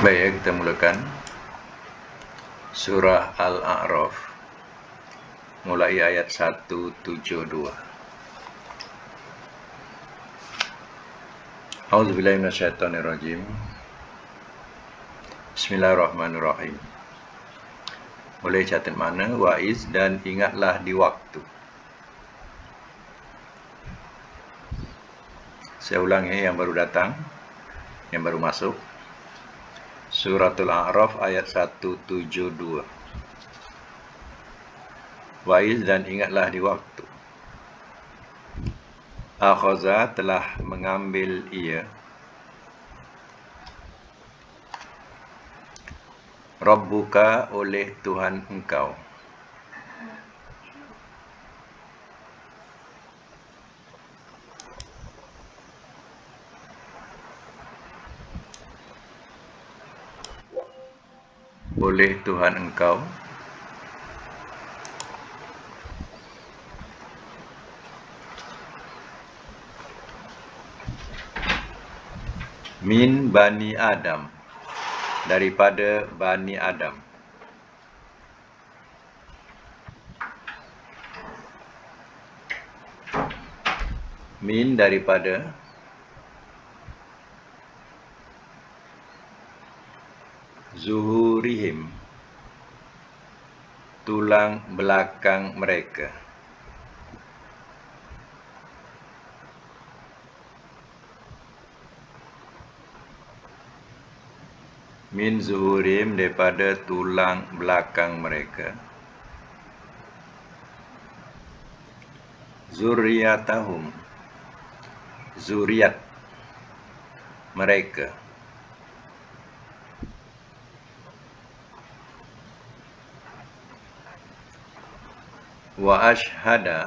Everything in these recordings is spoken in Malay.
Baik, kita mulakan surah Al-A'raf mulai ayat 172. A'udzubillahi minasyaitonirrajim. Bismillahirrahmanirrahim. Boleh catat mana? Wa'iz, dan ingatlah di waktu. Saya ulang ya, yang baru datang, yang baru masuk. Suratul A'raf ayat 172. Wa'iz, dan ingatlah di waktu. Akhaza, telah mengambil ia, Rabbuka, oleh Tuhan engkau, oleh Tuhan engkau, min Bani Adam, daripada Bani Adam, min daripada, zuhurihim, tulang belakang mereka, min zuhurim, daripada tulang belakang mereka, zurriyatahum, zuriat mereka, wa ashhada,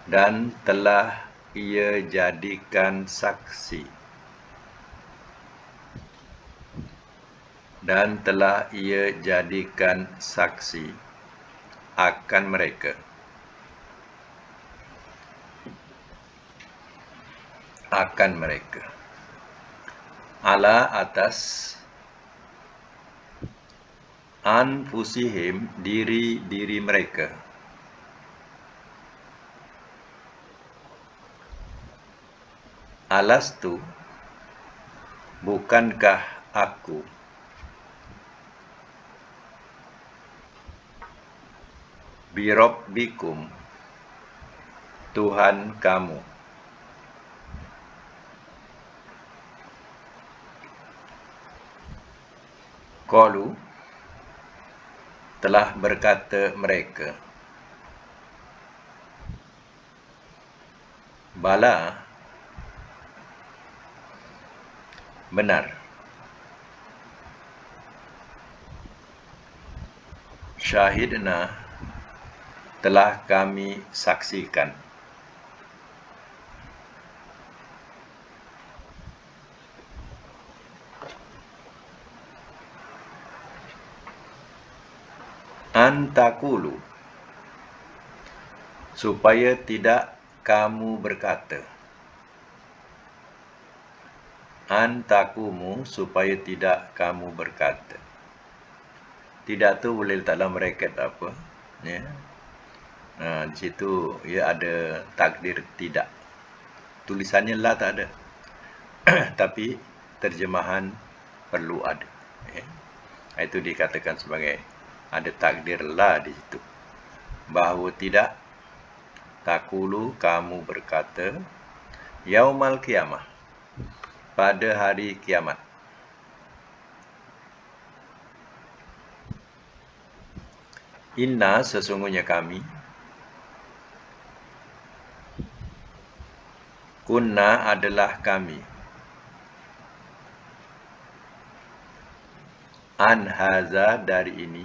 dan telah ia jadikan saksi, dan telah ia jadikan saksi akan mereka, ala, atas, anfusihim, diri mereka, alastu, bukankah aku, birabbikum, Tuhan kamu, qalu, telah berkata mereka, bala, benar, syahidna, telah kami saksikan, antakulu, supaya tidak kamu berkata, antakumu, supaya tidak kamu berkata. Tidak tu boleh letak dalam bracket apa ya. Di situ ia ada takdir tidak, tulisannya la tak ada tapi terjemahan perlu ada ya. Itu dikatakan sebagai ada takdir la di situ, bahawa tidak, takulu, kamu berkata, yaumal qiyamah, pada hari kiamat, inna, sesungguhnya kami, kunna, adalah kami, an haza, dari ini,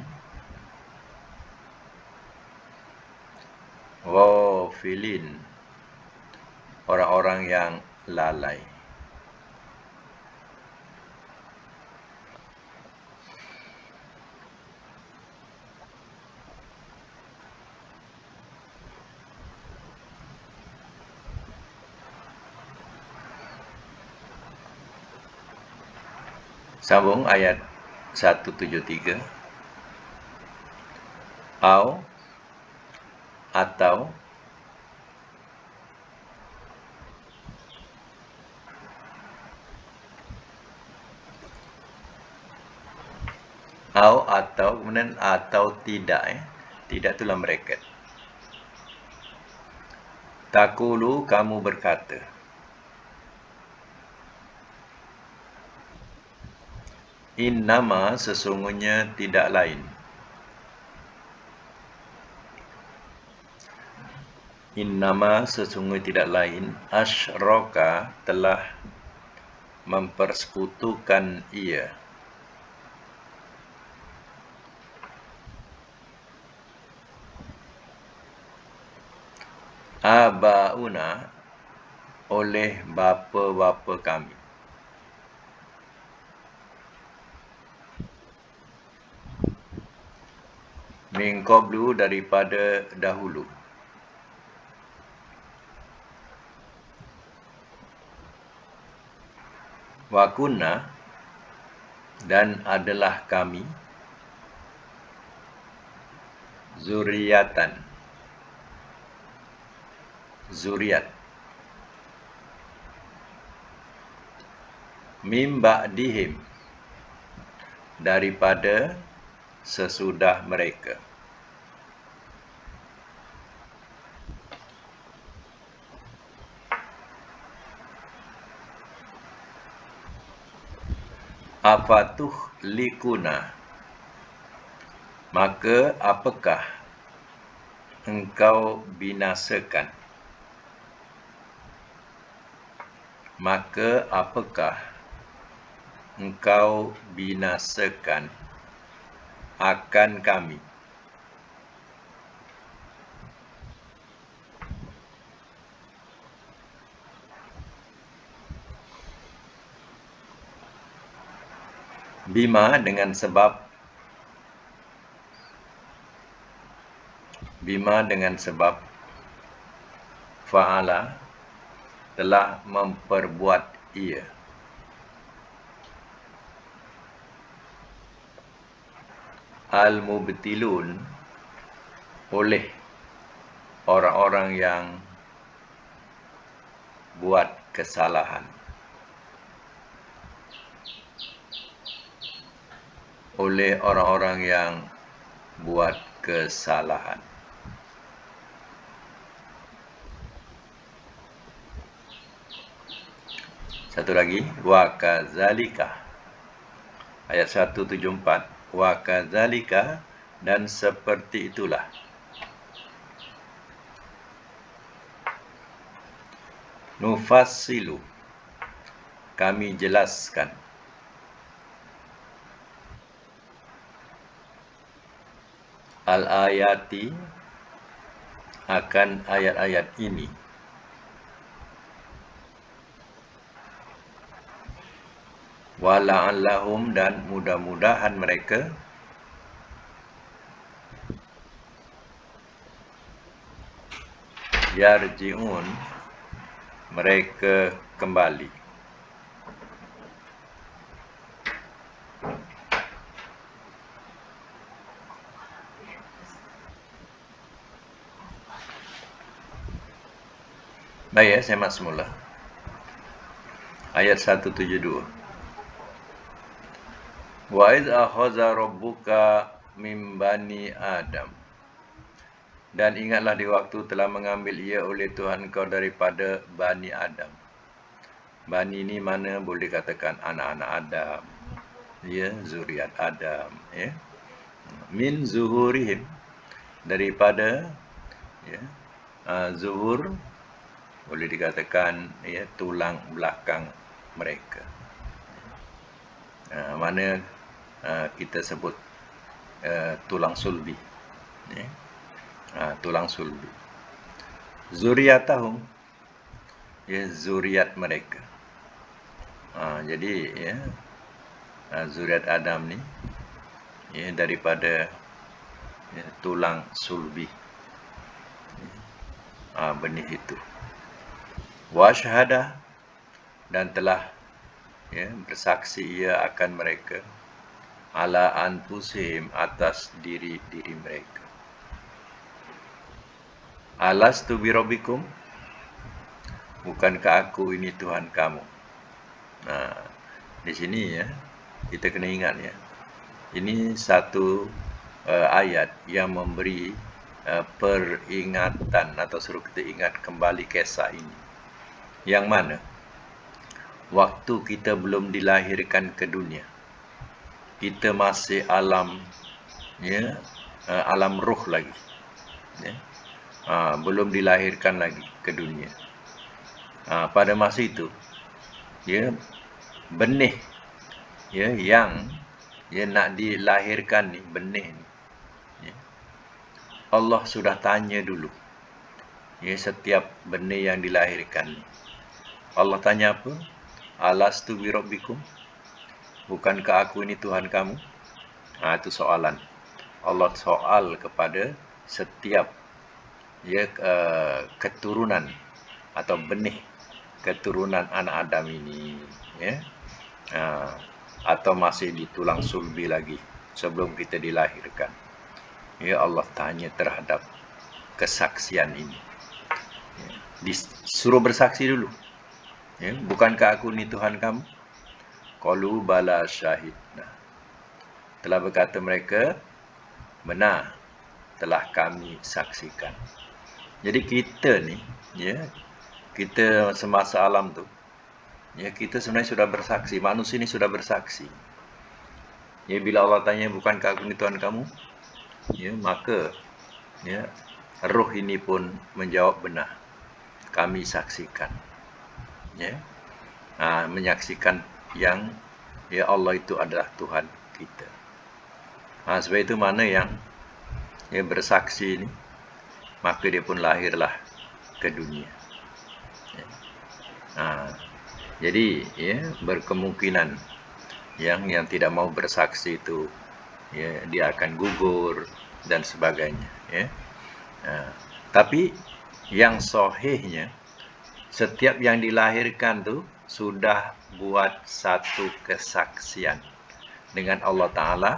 ghafilin, orang-orang yang lalai. Sambung ayat 173. Atau atau kemudian atau tidak, tidak itulah mereka. Taqulu, kamu berkata. Innama, sesungguhnya tidak lain. Innama, sesungguhnya tidak lain. Asyraka, telah mempersekutukan ia. Abauna, oleh bapa-bapa kami. Min qablu, daripada dahulu. Wa kunna, dan adalah kami, zuriat, mim ba'dihim, daripada sesudah mereka. Afatuh likuna, maka apakah engkau binasakan? Maka apakah engkau binasakan akan kami? Bima, dengan sebab. Bima, dengan sebab. Fa'ala, telah memperbuat ia. Al-mubtilun, oleh orang-orang yang buat kesalahan. Oleh orang-orang yang buat kesalahan. Satu lagi, wa kadzalika, ayat 174. Wa kadzalika, dan seperti itulah. Nufassilu, kami jelaskan. Al-ayati, akan ayat-ayat ini. Wala'allahum, dan mudah-mudahan mereka yarji'un, mereka kembali. Baik, saya masuk semula. Ayat 172. Wa idh akhadha rabbuka min bani Adam. Dan ingatlah di waktu telah mengambil ia oleh Tuhan kau daripada Bani Adam. Bani ini mana boleh katakan anak-anak Adam, ya, zuriat Adam, ya. Min zuhurihim, daripada, ya, zuhur boleh dikatakan, ya, tulang belakang mereka. Mana kita sebut tulang sulbi, ya. Tulang sulbi. Zuriatahum, ya, zuriat mereka. Jadi, ya, zuriat Adam ni, ya, daripada, ya, tulang sulbi, benih itu. Wa syahada, dan telah ya, bersaksi ia akan mereka, ala anfusihim, atas diri-diri mereka. Alastu birabbikum, bukankah aku ini Tuhan kamu? Nah, di sini ya, kita kena ingat ya, ini satu ayat yang memberi peringatan atau suruh kita ingat kembali kisah ini. Yang mana waktu kita belum dilahirkan ke dunia, kita masih alam ya, alam ruh lagi ya. Belum dilahirkan lagi ke dunia. Pada masa itu ya, benih ya yang nak dilahirkan ni, benih ni ya, Allah sudah tanya dulu ya, setiap benih yang dilahirkan ni. Allah tanya apa? Alastu birabbikum, bukankah aku ini Tuhan kamu? Itu soalan. Allah soal kepada setiap ya, keturunan atau benih keturunan anak Adam ini ya, atau masih di tulang sulbi lagi sebelum kita dilahirkan ya, Allah tanya terhadap kesaksian ini ya. Disuruh bersaksi dulu ya, bukankah aku ni Tuhan kamu? Qalu bala syahidna, telah berkata mereka, benar, telah kami saksikan. Jadi kita ni ya, kita semasa alam tu ya, kita sebenarnya sudah bersaksi, manusia ini sudah bersaksi ya. Bila Allah tanya, bukankah aku ini Tuhan kamu ya, maka ya, roh ini pun menjawab, benar, kami saksikan ya, menyaksikan yang ya, Allah itu adalah Tuhan kita. Sebab itu mana yang ya, bersaksi ini, maka dia pun lahirlah ke dunia ya. Jadi ya, berkemungkinan yang tidak mau bersaksi itu ya, dia akan gugur dan sebagainya ya. Tapi yang sahihnya, setiap yang dilahirkan tu sudah buat satu kesaksian dengan Allah Ta'ala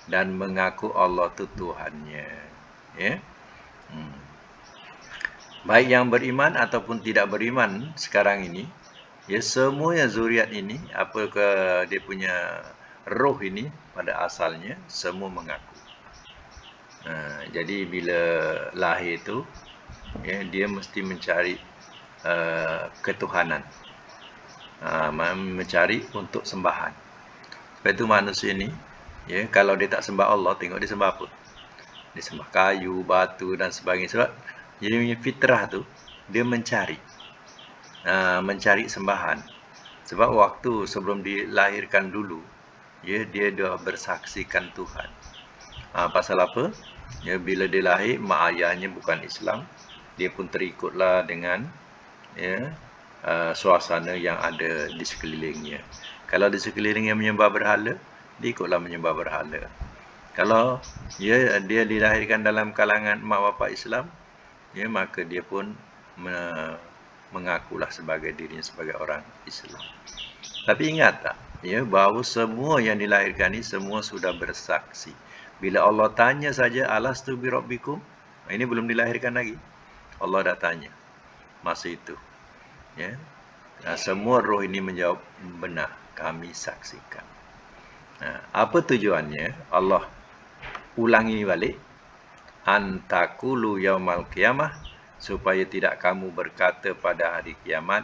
dan mengaku Allah tu Tuhannya ya. Baik yang beriman ataupun tidak beriman sekarang ini ya, semuanya zuriat ini, apakah dia punya roh ini pada asalnya semua mengaku. Jadi bila lahir itu ya, dia mesti mencari ketuhanan, mencari untuk sembahan. Sebab itu manusia ini ya, kalau dia tak sembah Allah, tengok dia sembah apa? Dia sembah kayu, batu dan sebagainya. Sebab dia punya fitrah tu, dia mencari sembahan. Sebab waktu sebelum dilahirkan dulu ya, dia dah bersaksikan Tuhan. Pasal apa? Ya, bila dia lahir, mak ayahnya bukan Islam, dia pun terikutlah dengan ya, suasana yang ada di sekelilingnya. Kalau di sekelilingnya menyembah berhala, dia ikutlah menyembah berhala. Kalau ya, dia dilahirkan dalam kalangan mak bapak Islam ya, maka dia pun mengakulah sebagai dirinya sebagai orang Islam. Tapi ingat tak ya, bahawa semua yang dilahirkan ini semua sudah bersaksi. Bila Allah tanya saja, alastu birabbikum, ini belum dilahirkan lagi, Allah dah tanya masa itu ya. Semua roh ini menjawab, benar, kami saksikan. Apa tujuannya? Allah ulangi balik, antakulu yaumal qiyamah, supaya tidak kamu berkata pada hari kiamat,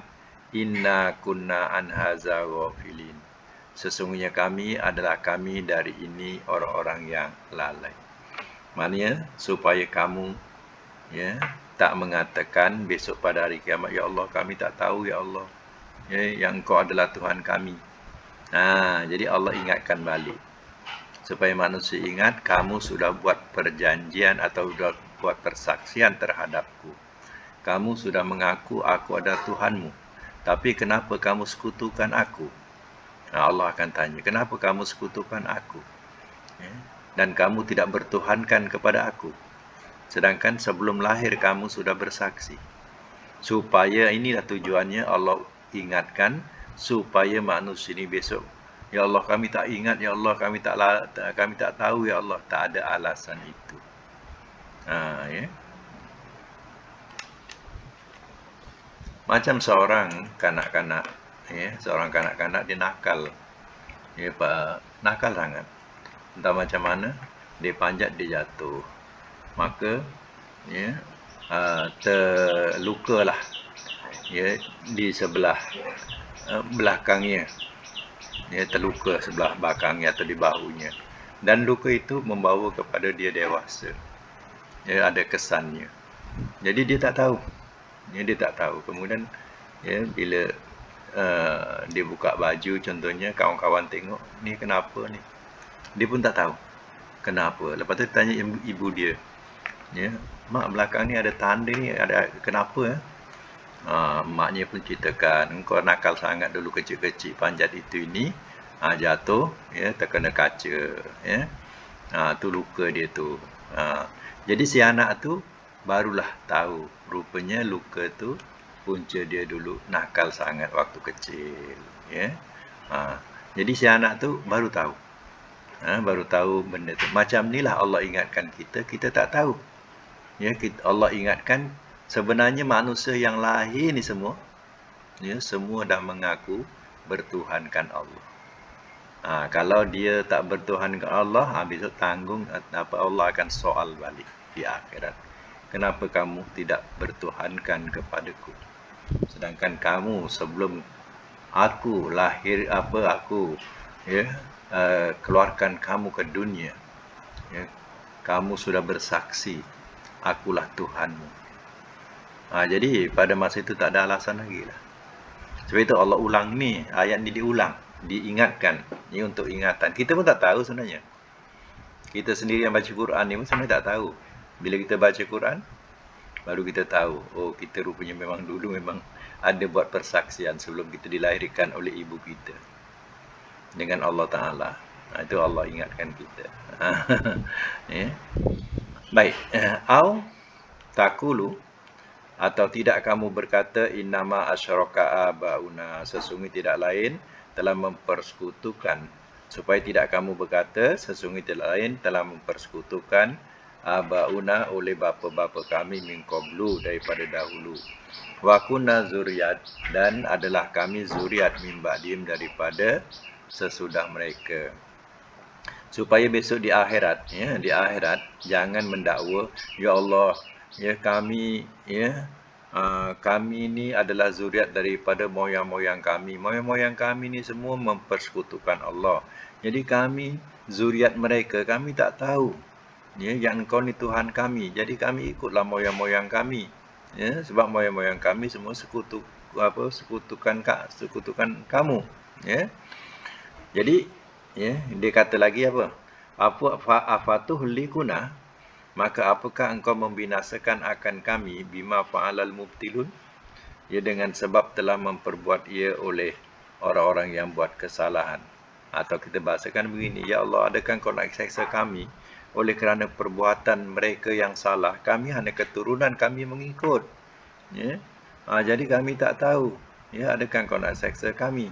inna kunna an haza ghafilin, sesungguhnya kami adalah kami dari ini orang-orang yang lalai. Maknanya supaya kamu ya, tak mengatakan besok pada hari kiamat, ya Allah, kami tak tahu ya Allah ya, yang Engkau adalah Tuhan kami. Jadi Allah ingatkan balik supaya manusia ingat, kamu sudah buat perjanjian atau sudah buat persaksian terhadapku. Kamu sudah mengaku aku adalah Tuhanmu. Tapi kenapa kamu sekutukan aku? Allah akan tanya, kenapa kamu sekutukan aku? Dan kamu tidak bertuhankan kepada aku. Sedangkan sebelum lahir kamu sudah bersaksi. Supaya inilah tujuannya Allah ingatkan, supaya manusia ini besok, ya Allah kami tak ingat, ya Allah kami tak tahu, ya Allah, tak ada alasan itu. Ya. Macam seorang kanak-kanak, ya, seorang kanak-kanak dia nakal, ya, nakal sangat. Entah macam mana, dia panjat, dia jatuh, maka ya, terlukalah, ya, di sebelah belakangnya, ya, terluka sebelah belakangnya atau di bahunya, dan luka itu membawa kepada dia dewasa, ya, ada kesannya. Jadi dia tak tahu, ya, dia tak tahu. Kemudian, ya, bila dia buka baju contohnya, kawan-kawan tengok, ni kenapa ni, dia pun tak tahu kenapa. Lepas tu tanya ibu dia, ya, mak, belakang ni ada tanda ni, ada kenapa? Maknya pun ceritakan, engkau nakal sangat dulu kecil-kecil, panjat itu ini, jatuh, ya, terkena kaca, ya, tu luka dia tu. Jadi si anak tu barulah tahu, rupanya luka tu punca dia dulu nakal sangat waktu kecil, ya. Jadi si anak tu baru tahu, baru tahu benda tu. Macam inilah Allah ingatkan kita tak tahu, ya. Allah ingatkan sebenarnya manusia yang lahir ni semua, ya, semua dah mengaku bertuhankan Allah. Kalau dia tak bertuhankan Allah, besok tanggung apa, Allah akan soal balik di akhirat. Kenapa kamu tidak bertuhankan kepadaku? Sedangkan kamu sebelum aku lahir, aku, ya, keluarkan kamu ke dunia, ya, kamu sudah bersaksi, akulah Tuhanmu. Jadi pada masa itu tak ada alasan lagi lah. Sebab itu Allah ulang ni, ayat ni diulang, diingatkan. Ini untuk ingatan. Kita pun tak tahu sebenarnya. Kita sendiri yang baca Quran ni pun sebenarnya tak tahu. Bila kita baca Quran, baru kita tahu, oh, kita rupanya memang dulu memang ada buat persaksian sebelum kita dilahirkan oleh ibu kita dengan Allah Ta'ala. Itu Allah ingatkan kita. Ya. Baik. Au takulu, atau tidak kamu berkata, innama asyraka abauna, sesungguhnya tidak lain telah mempersekutukan. Supaya tidak kamu berkata, sesungguhnya tidak lain telah mempersekutukan abauna, oleh bapa-bapa kami, min qablu, daripada dahulu. Wa kunna zuriyat, dan adalah kami zuriat, min ba'dim, daripada sesudah mereka. Supaya besok di akhirat, ya, di akhirat jangan mendakwa, ya Allah, ya, kami, ya, kami ni adalah zuriat daripada moyang-moyang kami. Moyang-moyang kami ni semua mempersekutukan Allah. Jadi kami zuriat mereka, kami tak tahu, ya, yang engkau ni Tuhan kami. Jadi kami ikutlah moyang-moyang kami, ya, sebab moyang-moyang kami semua sekutukan kamu, ya. Jadi, ya, dia kata lagi apa? Afatuh likuna, maka apakah engkau membinasakan akan kami, bima fa'alal mubtilun, ya, dengan sebab telah memperbuat ia oleh orang-orang yang buat kesalahan. Atau kita bahasakan begini, ya Allah, adakah engkau nak seksa kami oleh kerana perbuatan mereka yang salah? Kami hanya keturunan, kami mengikut, ya. Jadi kami tak tahu, ya, adakah engkau nak seksa kami?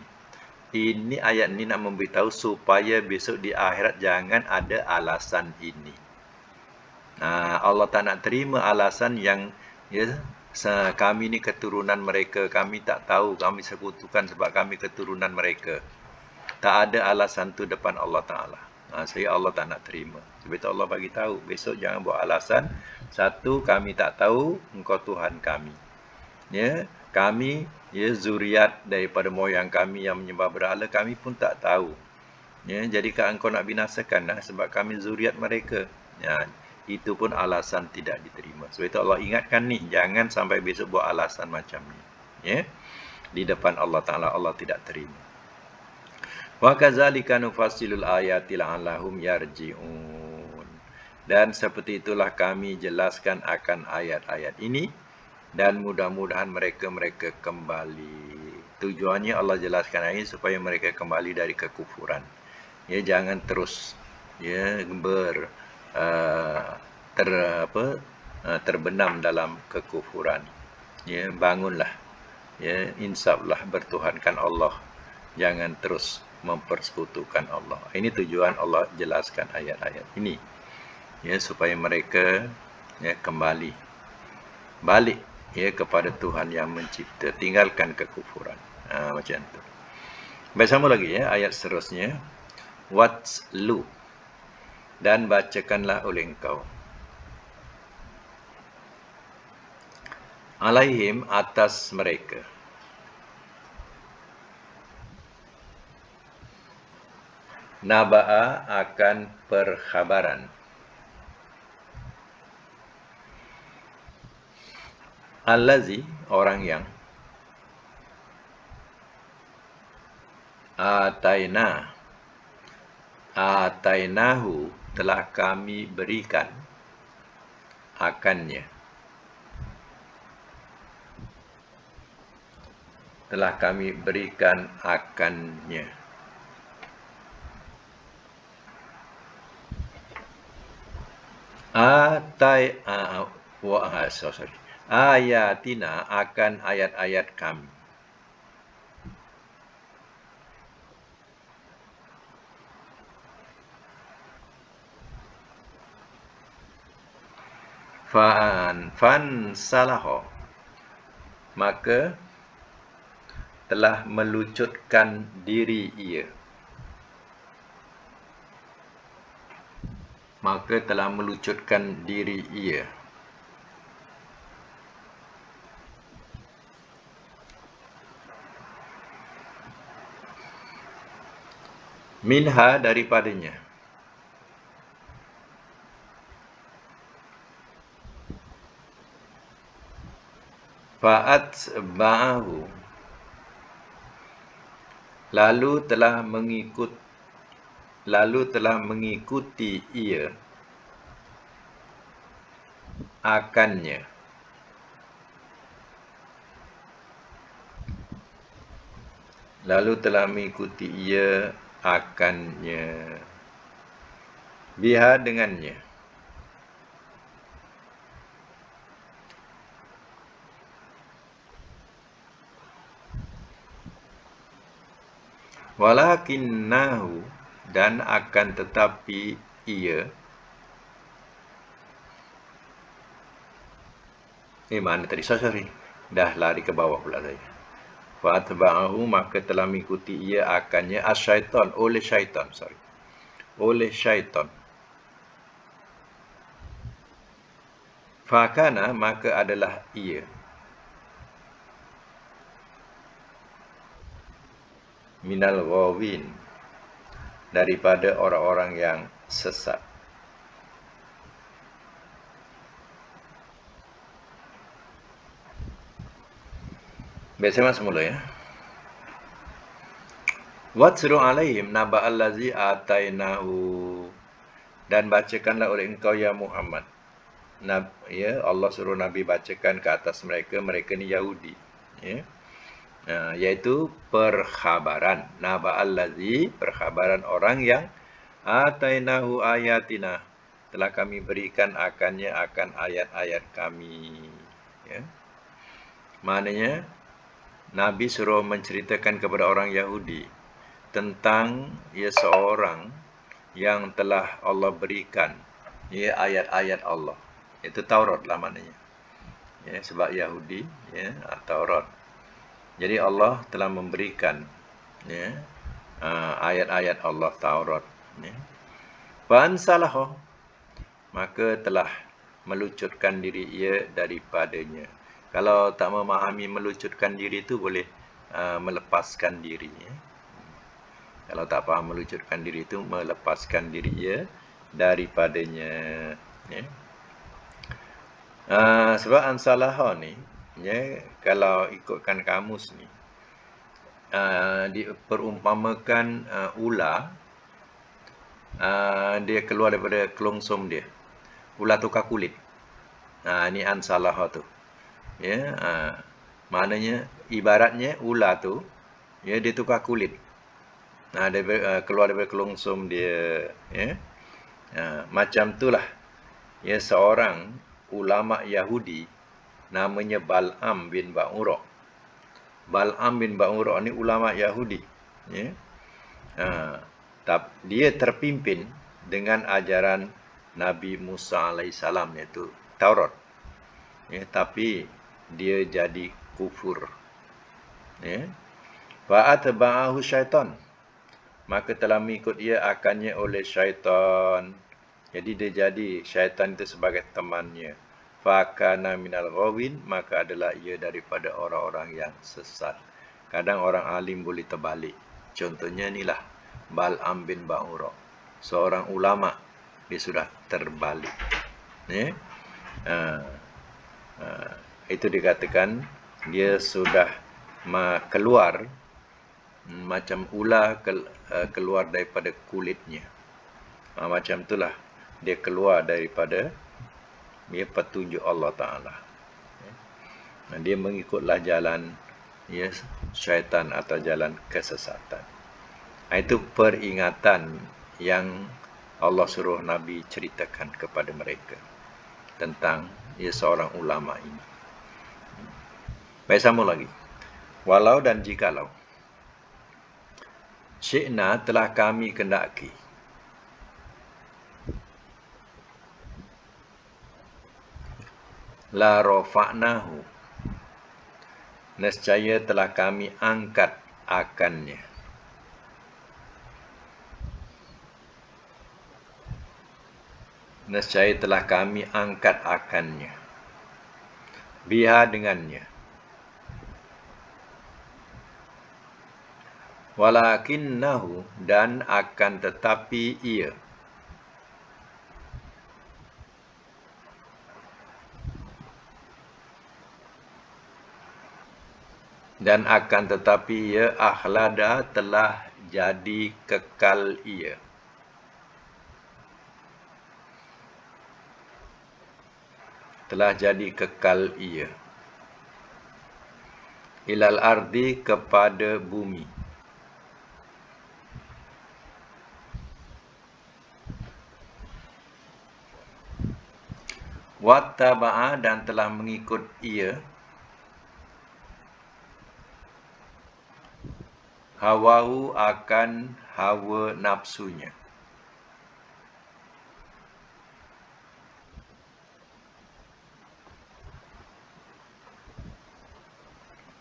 Ini ayat ni nak memberitahu supaya besok di akhirat jangan ada alasan ini. Allah tak nak terima alasan yang, ya, kami ni keturunan mereka, kami tak tahu, kami sekutukan sebab kami keturunan mereka. Tak ada alasan tu depan Allah Ta'ala. Saya Allah tak nak terima. Sebab itu Allah bagi tahu, besok jangan buat alasan. Satu, kami tak tahu, engkau Tuhan kami, ya. Kami, ya, zuriat daripada moyang kami yang menyembah berhala, kami pun tak tahu, ya. Jadikah engkau nak binasakan sebab kami zuriat mereka? Ya, itu pun alasan tidak diterima. Sebab itu Allah ingatkan ni, jangan sampai besok buat alasan macam ni, ya, di depan Allah Ta'ala, Allah tidak terima. Wa kadzalika nufassilul ayati la'allahum yarji'un. Dan seperti itulah kami jelaskan akan ayat-ayat ini, dan mudah-mudahan mereka kembali. Tujuannya Allah jelaskan ayat ini supaya mereka kembali dari kekufuran. Ya, jangan terus, ya, terbenam dalam kekufuran. Ya, bangunlah, ya, insaflah, bertuhankan Allah Jangan terus mempersekutukan Allah. Ini tujuan Allah jelaskan ayat-ayat ini. Ya, supaya mereka ya kembali balik ya kepada Tuhan yang mencipta, tinggalkan kekufuran. Macam tu. Baik, sama lagi ya ayat seterusnya. Watslu, dan bacakanlah oleh engkau. Alaihim, atas mereka. Naba'a, akan perkhabaran. Allazi, orang yang. Atainahu, telah kami berikan akannya. Telah kami berikan akannya. Ayatina, akan ayat-ayat kami. Fansalaho, maka telah melucutkan diri ia. Maka telah melucutkan diri ia. Minha, daripadanya. Fa'atba'ahu, lalu telah mengikuti ia akannya. Lalu telah mengikuti ia akannya. Biha, dengannya. Walakinnahu, dan akan tetapi ia. Mana tadi? Sorry. Dah lari ke bawah pula saya. Fa'atba'ahu, maka telah mengikuti ia akannya asyaitan, oleh syaitan. Oleh syaitan. Fakana, maka adalah ia. Minal ghawin, daripada orang-orang yang sesat. Biasa semula ya. Watslu alaihim naba'allazi atainahu, dan bacakanlah oleh engkau ya Muhammad. Ya, Allah suruh Nabi bacakan ke atas mereka ni Yahudi. Ya. Iaitu perkhabaran. Naba'allazi, perkhabaran orang yang atainahu ayatina, telah kami berikan akannya akan ayat-ayat kami. Ya. Maknanya Nabi suruh menceritakan kepada orang Yahudi tentang seorang yang telah Allah berikan ayat-ayat Allah. Itu Taurat lah maknanya. Ya, sebab Yahudi Taurat. Jadi Allah telah memberikan ayat-ayat Allah Taurat. Fansalahu, maka telah melucutkan diri ia daripadanya. Kalau tak memahami melucutkan diri itu boleh melepaskan diri. Kalau tak faham melucutkan diri itu, melepaskan diri ia daripadanya. Sebab ansalaha ni, kalau ikutkan kamus ni, diperumpamakan ular, dia keluar daripada kelongsom dia. Ular tukar kulit. Ni ansalaha tu. Maknanya ibaratnya ular tu, dia tukar kulit. Dia keluar daripada kelongsom dia. Macam itulah seorang ulama Yahudi namanya Bal'am bin Ba'urah. Bal'am bin Ba'urah ni ulama Yahudi. Ya. Dia terpimpin dengan ajaran Nabi Musa alaihissalam, iaitu Taurat. Ya, tapi dia jadi kufur. Ya. Wa atba'ahu syaitan, maka telah mengikut ia akannya oleh syaitan. Jadi dia jadi syaitan itu sebagai temannya. Fakana minal ghawin, maka adalah ia daripada orang-orang yang sesat. Kadang orang alim boleh terbalik. Contohnya inilah Bal'am bin Ba'ura, seorang ulama, dia sudah terbalik. Ya? Itu dikatakan dia sudah keluar macam ular keluar daripada kulitnya. Macam itulah dia keluar daripada petunjuk Allah Ta'ala. Dia mengikutlah jalan syaitan atau jalan kesesatan. Itu peringatan yang Allah suruh Nabi ceritakan kepada mereka tentang seorang ulama ini. Baik, sambung lagi. Walau dan jikalau syi'na, telah kami kendaki, la rafa'nahu, nescaya telah kami angkat akannya. Nescaya telah kami angkat akannya. Biha, dengannya. Walakinnahu, dan akan tetapi ia. Dan akan tetapi ia akhlada, telah jadi kekal ia. Telah jadi kekal ia. Ilal ardi, kepada bumi. Wattaba'a, dan telah mengikut ia. Hawahu, akan hawa nafsunya.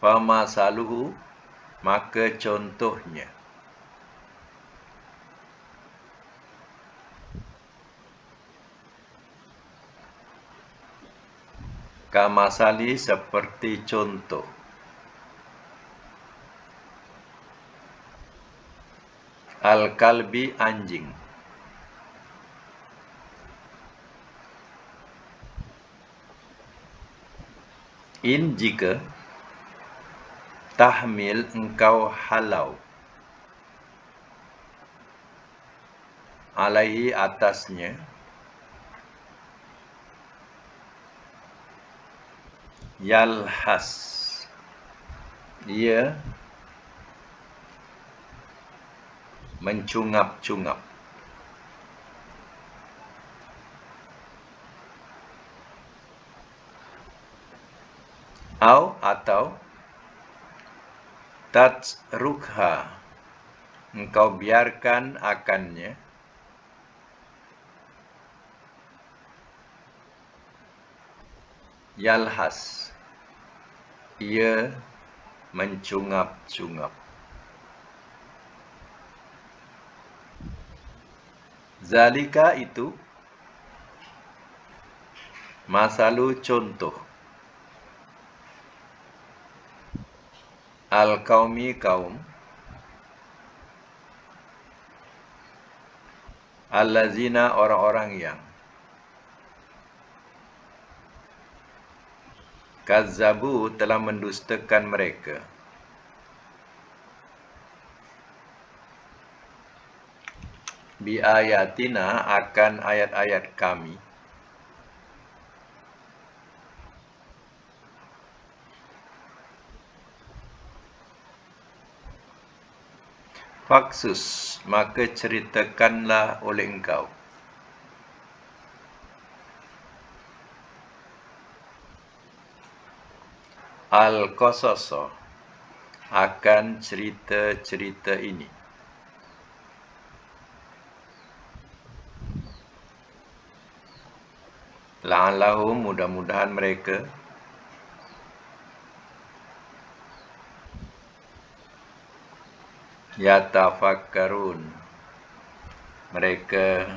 Famasaluhu, maka contohnya. Kamasali, seperti contoh. Al-kalbi, anjing. In, jika. Tahmil, engkau halau. Alaihi, atasnya. Yalhas, ia mencungap-cungap. Atau tatrukha, engkau biarkan akannya. Yalhas, ia mencungap-cungap. Zalika, itu. Masalu, contoh. Al-qaumi, kaum. Allazina, orang-orang yang. Kazzabu, telah mendustakan mereka. Bi ayatina, akan ayat-ayat kami. Faksus, maka ceritakanlah oleh engkau. Al-qasasa, akan cerita-cerita ini. La'allahum, mudah-mudahan mereka yatafakkarun, mereka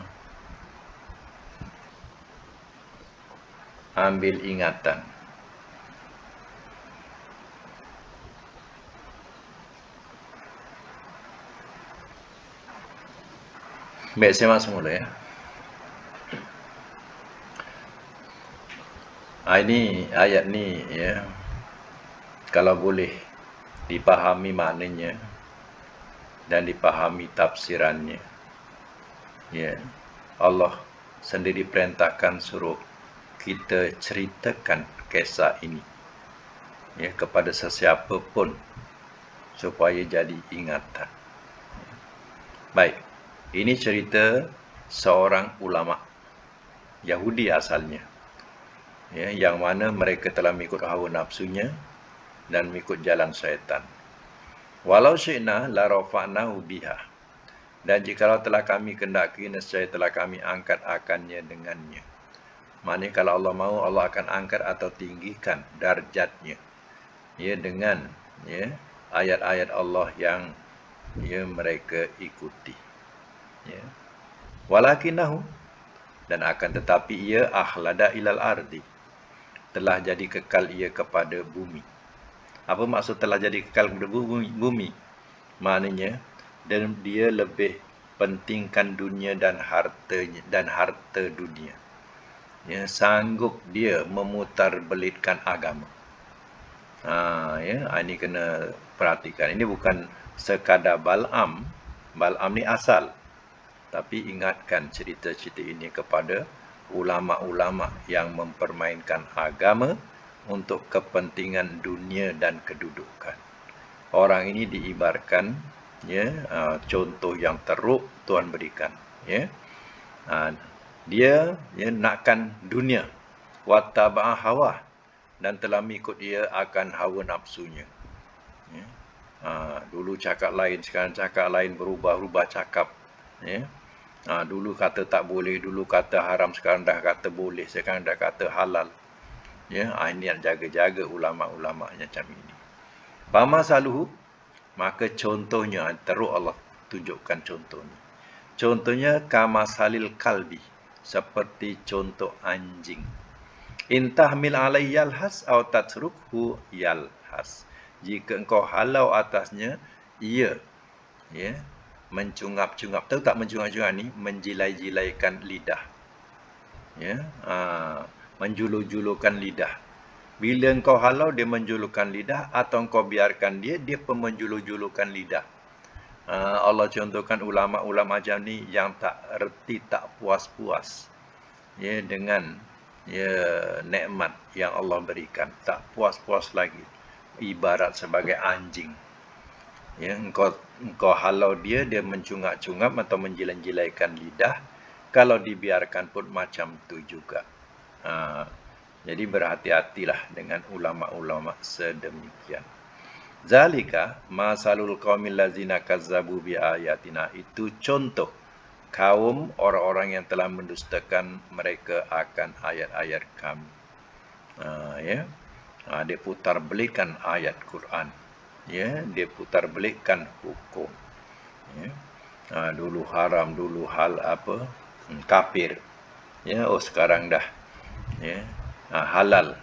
ambil ingatan. Baik, saya masuk mula ya. Ini ayat ni ya, kalau boleh dipahami maknanya dan dipahami tafsirannya, ya, Allah sendiri perintahkan suruh kita ceritakan kisah ini ya kepada sesiapa pun supaya jadi ingatan. Baik, ini cerita seorang ulama Yahudi asalnya, ya, yang mana mereka telah mengikut hawa nafsunya dan mengikut jalan syaitan. Walau syi'na la rafa'nahu biha, dan jikalau telah kami kendaki, nescaya telah kami angkat akannya dengannya. Maknanya kalau Allah mahu, Allah akan angkat atau tinggikan darjatnya ya dengan ya ayat-ayat Allah yang ya mereka ikuti. Ya. Walakinahu, dan akan tetapi ia akhlada ilal ardi, telah jadi kekal ia kepada bumi. Apa maksud telah jadi kekal kepada bumi? Maknanya dan dia lebih pentingkan dunia dan harta dunia. Ya, sanggup dia memutarbelitkan agama. Ya, ini kena perhatikan. Ini bukan sekadar Bal'am. Bal'am ni asal. Tapi ingatkan cerita-cerita ini kepada ulama-ulama yang mempermainkan agama untuk kepentingan dunia dan kedudukan. Orang ini diibarkan ya, contoh yang teruk Tuhan berikan, ya. Dia ya nakkan dunia, wattaba'a hawa, dan telah mengikut dia akan hawa nafsunya. Ya. Dulu cakap lain, sekarang cakap lain, berubah-ubah cakap. Ya. Dulu kata tak boleh, dulu kata haram, sekarang dah kata boleh, sekarang dah kata halal. Ya, ini yang jaga-jaga ulama-ulama macam ini. Bama saluhu, maka contohnya, teruk Allah tunjukkan contohnya. Contohnya kamasalil kalbi, seperti contoh anjing. Intahmil alaihi yalhas aw tatrukhu yalhas. Jika engkau halau atasnya, ia ya mencungap-cungap. Tahu tak mencungap-cungap ni? Menjilai-jilaikan lidah. Ya, menjulur-julurkan lidah. Bila engkau halau, dia menjulurkan lidah, atau engkau biarkan dia pun menjulur-julurkan lidah. Allah contohkan ulama-ulama macam ni yang tak erti, tak puas-puas ya dengan ya nikmat yang Allah berikan, tak puas-puas lagi, ibarat sebagai anjing. Ya, engkau halau dia mencungap-cungap atau menjilat-jilaikan lidah. Kalau dibiarkan pun macam tu juga. Jadi berhati-hatilah dengan ulama-ulama sedemikian. Zalika masalul qaumil ladzina kazzabu bi ayatina, itu contoh kaum orang-orang yang telah mendustakan mereka akan ayat-ayat kami. Ya. Dia putar belikan ayat Quran. Ya, dia putar belikan hukum. Ya. Dulu haram, dulu hal apa? Kafir. Ya, sekarang dah ya, halal.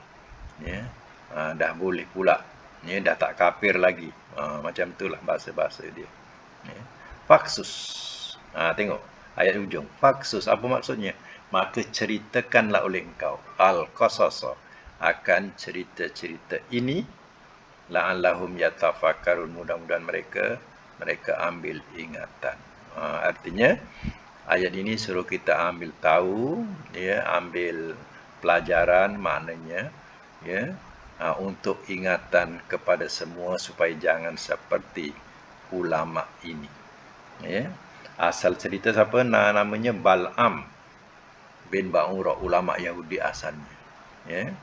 Ya. Dah boleh pula. Ya, dah tak kafir lagi. Macam itulah bahasa-bahasa dia. Ya. Faksus. Tengok ayat ujung. Faksus, apa maksudnya? Maka ceritakanlah oleh engkau al-qasasa, akan cerita-cerita ini, la'allahum yatafakkarun, mudah-mudahan mereka ambil ingatan. Artinya ayat ini suruh kita ambil tahu, ya, ambil pelajaran maknanya, ya, untuk ingatan kepada semua supaya jangan seperti ulama ini. Ya. Asal cerita siapa? Namanya Bal'am bin Ba'urah, ulama Yahudi asalnya. Ya.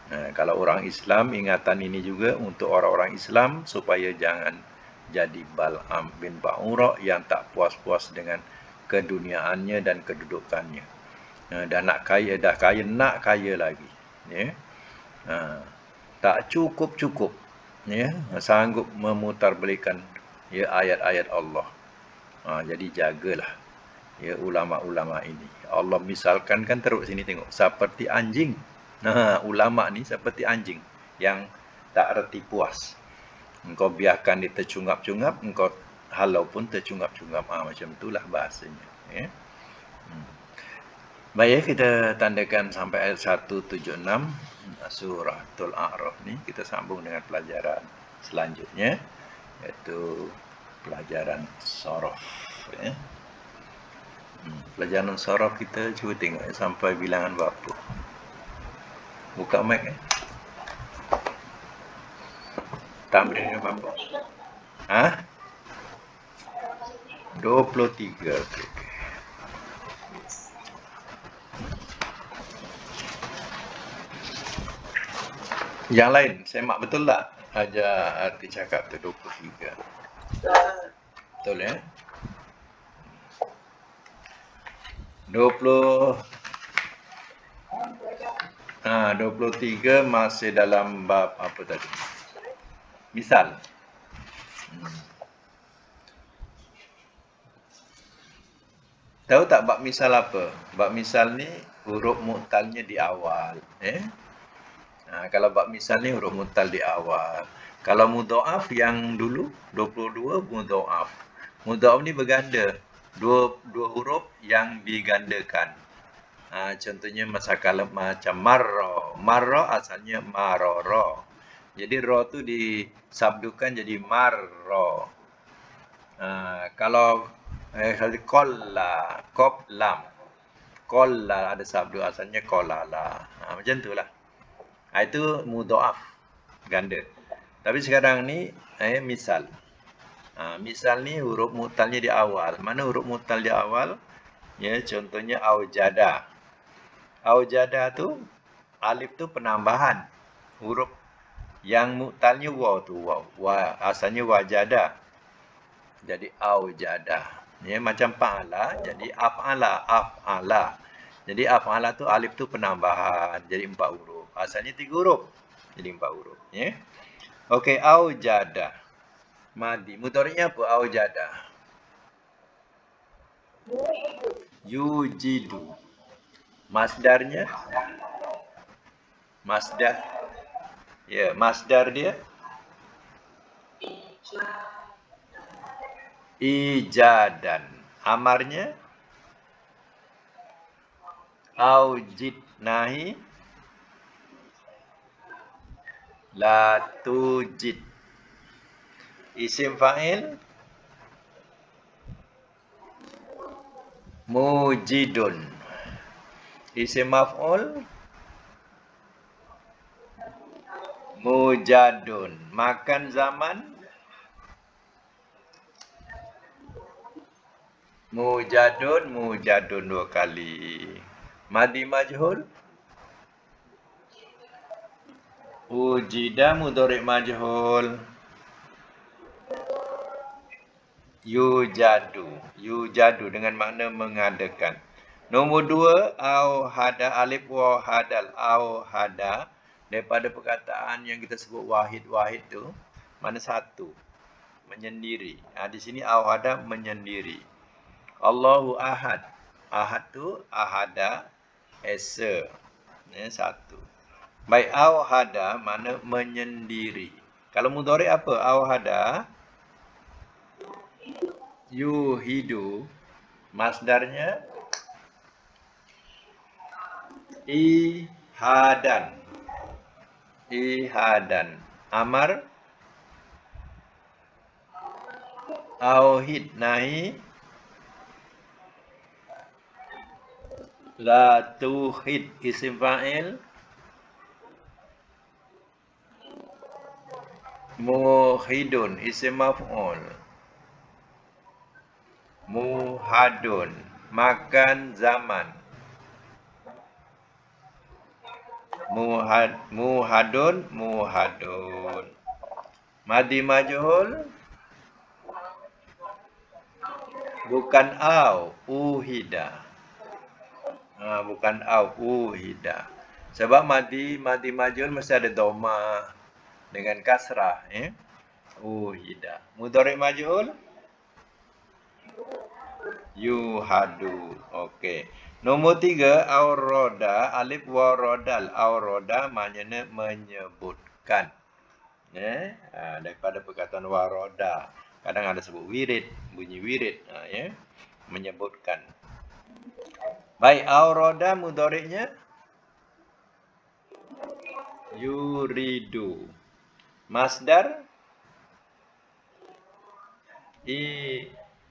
Kalau orang Islam, ingatan ini juga untuk orang-orang Islam supaya jangan jadi Bal'am bin Ba'ura yang tak puas-puas dengan keduniaannya dan kedudukannya. Dah kaya nak kaya lagi. Ya. Tak cukup-cukup. Ya, sanggup memutarbalikan ya ayat-ayat Allah. Jadi jagalah ya ulama-ulama ini. Allah misalkan kan teruk sini tengok seperti anjing. Ulama ni seperti anjing yang tak reti puas. Engkau biarkan dia tercungap-cungap, engkau halau pun tercungap-cungap. Macam itulah bahasanya. Ya. Baik, kita tandakan sampai ayat 176 Suratul A'raf ni. Kita sambung dengan pelajaran selanjutnya, iaitu pelajaran sorof. Ya. Pelajaran sorof kita cuba tengok sampai bilangan berapa. Buka mic ya. Tamrin berapa? 23. Okay. Yang lain, semak betul tak? Ajar arti cakap tu 23. Betul ya? 23 masih dalam bab apa tadi? Misal. Tahu tak bab misal apa? Bab misal ni huruf mu'talnya di awal. Kalau bab misal ni huruf mu'tal di awal. Kalau mudha'af yang dulu 22 mudha'af. Mudha'af ni berganda. Dua huruf yang digandakan. Contohnya macam marra. Marra asalnya marara. Jadi ra tu disabdukan jadi marra. Kalau qalla, qaf lam. Qalla ada sabdu asalnya qallala. Macam itulah. Itu mudha'af, ganda. Tapi sekarang ni misal. Misal ni huruf mu'talnya di awal. Mana huruf mu'tal di awal? Ya, contohnya aujada. Aujada tu alif tu penambahan. Huruf yang mu'talnya waw tu waw. Asalnya wajada. Jadi aujada. Ya, macam fa'ala jadi af'ala. Jadi af'ala tu alif tu penambahan jadi 4 huruf. Asalnya 3 huruf jadi 4 huruf, ya. Okey, aujada. Madi. Mudhari'nya apa aujada? Yujidu. Masdarnya? Masdar. Ya, masdar dia ijadan. Amarnya aujid nahi la tujid. Isim fa'il mujidun. Isim maf'ul mujadun. Makan zaman mujadun 2 kali. Madi majhul ujida mudhari' majhul yujadu dengan makna mengadakan. Nombor 2 auhada alif wa hadal auhada daripada perkataan yang kita sebut wahid tu mana satu menyendiri. Di sini auhada menyendiri. Allahu ahad. Ahad tu ahada esa. Satu. Baik auhada mana menyendiri. Kalau mudhari' apa auhada? Yuhidu. Masdarnya ihadan. Amar auhid nahi la tuhid. Isim fa'il muhidun. Isim maf'ul muhadun. Makan zaman Muhadun, muhadun. Madi majhul bukan au, uhida. Bukan au, uhida. Sebab madi majhul mesti ada dhamma dengan kasrah, ya. Uhida. Mudhari majhul yuhadu. Okey. Nombor 3, auroda, alif warodal. Auroda maknanya menyebutkan. Daripada perkataan waroda. Kadang ada sebut wirid, bunyi wirid, ya. Menyebutkan. Baik, auroda mudhari'nya yuridu. Masdar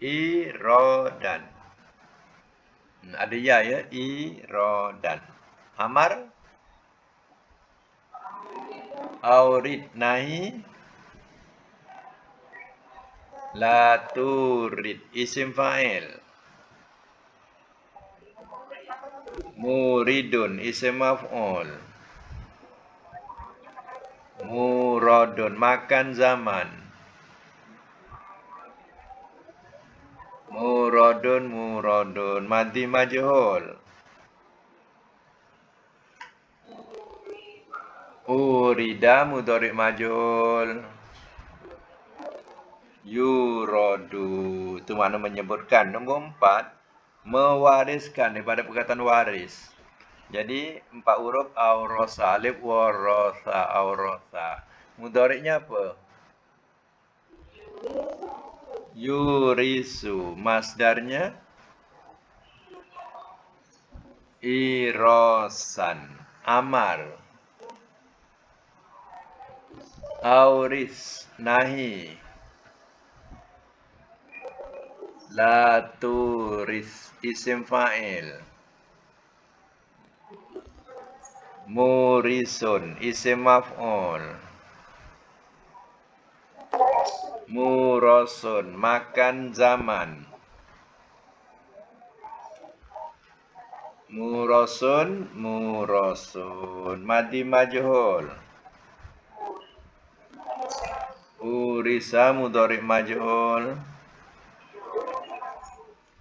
irodan. Ada ya, irodan. Amar aurid, nahi la turid. Isim fa'il muridun, isim maf'ul. Muradun, makan zaman. Muradun, madi majhul. Urida, mudhari' majhul. Yuradu, itu makna menyebutkan. Nombor 4, mewariskan, daripada perkataan waris. Jadi 4 huruf aurosa, alif warosa, aurosa. Mudhari'nya apa? Yurisu. Masdarnya irosan. Amar auris, nahi la turis, isim fa'il. Murisun, isim maf'ul. Murosun, makan zaman. Murosun, madi majhul. Urisa, mudhari' majhul.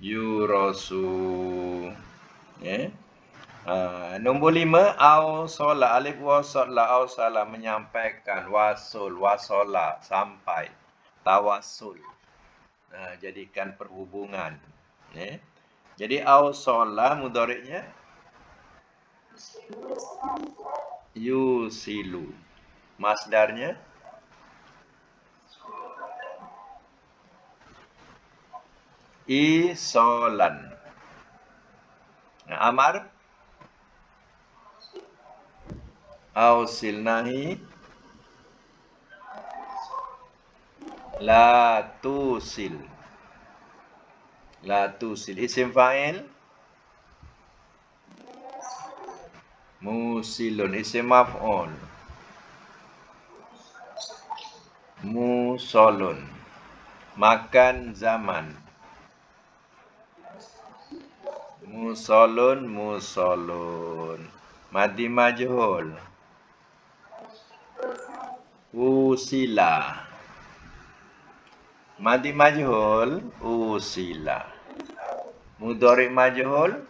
Yurosu. Nombor 5, awsola, alif wasala, awsala, menyampaikan, wasola, sampai, tawasul. Jadikan perhubungan. Jadi awsola mudhari'nya yusilu. Masdarnya isolan. Amar ausil, nahi la tusil. La tusil, isim fa'il. Musilun, isim maf'ul. Musolun, makan zaman. Musolun, madi majhul. Usila, madi majhul, usila. Mudhari' majhul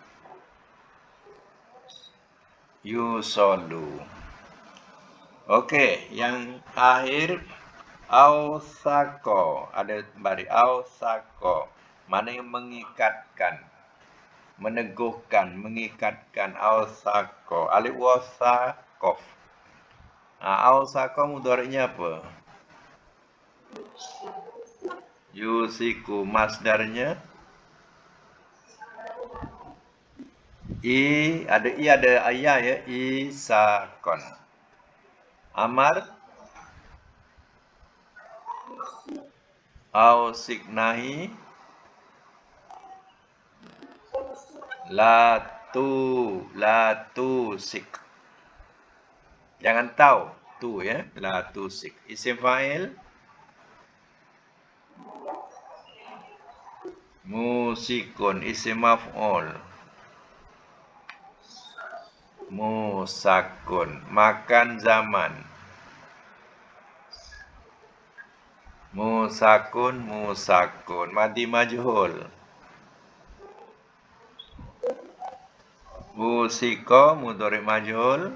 yusolu. Okey, yang akhir ausako. Ada bari ausako. Mana yang mengikatkan, meneguhkan, mengikatkan. Ausako, alif wasakof. Ausako mudhari'nya apa? Yusiku. Masdarnya ada ayah, ya. Isakon. Amar ausik, nahi latu sik. Jangan tahu tu, ya. Latu sik, isim fa'il. Musikun, isim maf'ul. Musakun. Makan zaman. Musakun, musakun. Madi majhul. Musiko, mudhari majhul.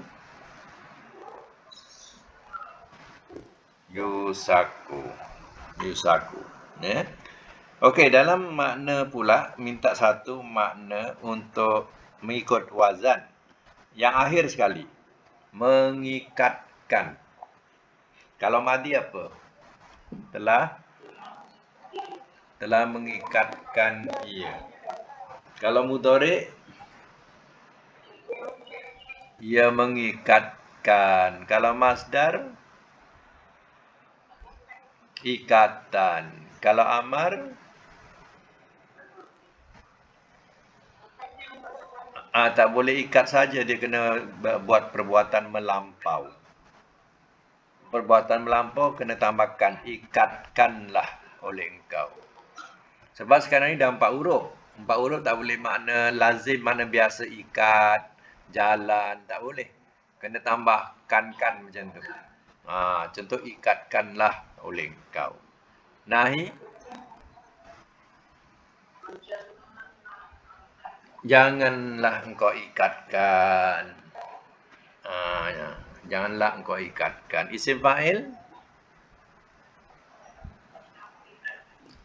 Yusaku. Yusaku. Ya. Okey, dalam makna pula minta satu makna untuk mengikut wazan. Yang akhir sekali. Mengikatkan. Kalau madi apa? Telah mengikatkan ia. Kalau mudhari, ia mengikatkan. Kalau masdar, ikatan. Kalau amar, tak boleh ikat saja, dia kena buat perbuatan melampau. Perbuatan melampau kena tambahkan ikatkanlah oleh engkau. Sebab sekarang ni dah 4 huruf. 4 huruf tak boleh makna lazim, makna biasa ikat, jalan, tak boleh. Kena tambahkan kan macam tu. Contoh ikatkanlah oleh engkau. Nahi, janganlah engkau ikatkan. Janganlah engkau ikatkan. Isim fa'il,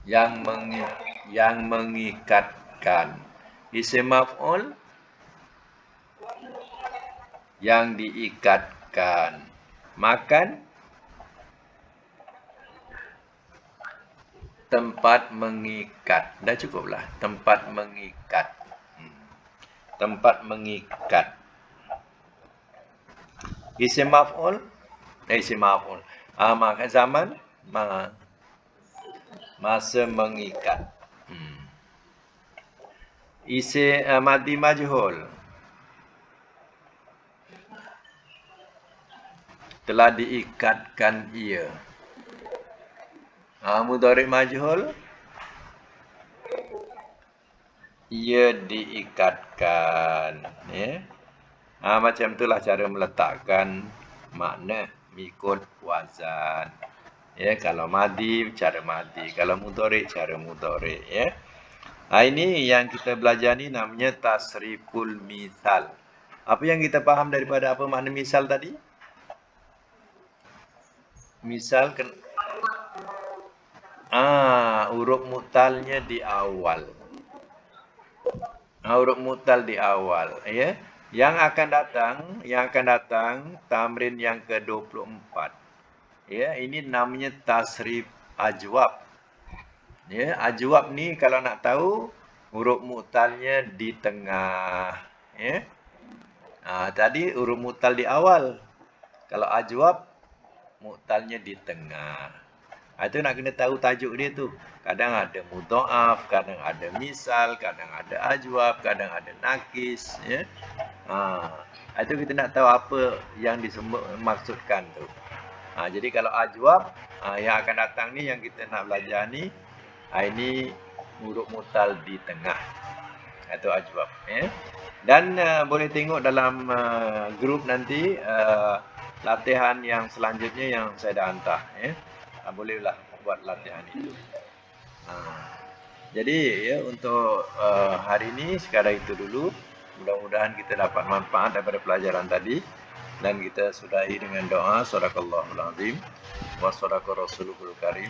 yang mengikatkan. Isim maf'ul, yang diikatkan. Makan, tempat mengikat. Dah cukuplah. Tempat mengikat. Tempat mengikat. Isim maf'ul, isim maf'ul. Makan zaman, masa mengikat. Isim madi majhul, telah diikatkan ia. Mudhari majhul, ia diikatkan. Ya. Macam itulah cara meletakkan makna mengikut wazan. Ya, kalau madi, cara madi. Kalau mudhari, cara mudhari. Ya. Ini yang kita belajar ni namanya tasriful misal. Apa yang kita faham daripada apa makna misal tadi? Misal huruf mutalnya di awal. Huruf mutal di awal, ya. Yang akan datang tamrin yang ke-24. Ya, ini namanya tasrif ajwab. Ya, ajwab ni kalau nak tahu huruf mutalnya di tengah, ya. Tadi huruf mutal di awal. Kalau ajwab mutalnya di tengah. Itu nak kena tahu tajuk dia tu. Kadang ada mudha'af, kadang ada misal, kadang ada ajwab, kadang ada nakis, ya. Itu kita nak tahu apa yang dimaksudkan tu. Jadi kalau ajwab, yang akan datang ni yang kita nak belajar ni, ini huruf mutal di tengah. Itu ajwab, ya. Dan boleh tengok dalam grup nanti latihan yang selanjutnya yang saya dah hantar, ya. Bolehlah buat latihan itu. Jadi ya, untuk hari ini sekadar itu dulu. Mudah-mudahan kita dapat manfaat daripada pelajaran tadi, dan kita sudahi dengan doa. Sadaqallahul azim wa sadaqa rasulul karim.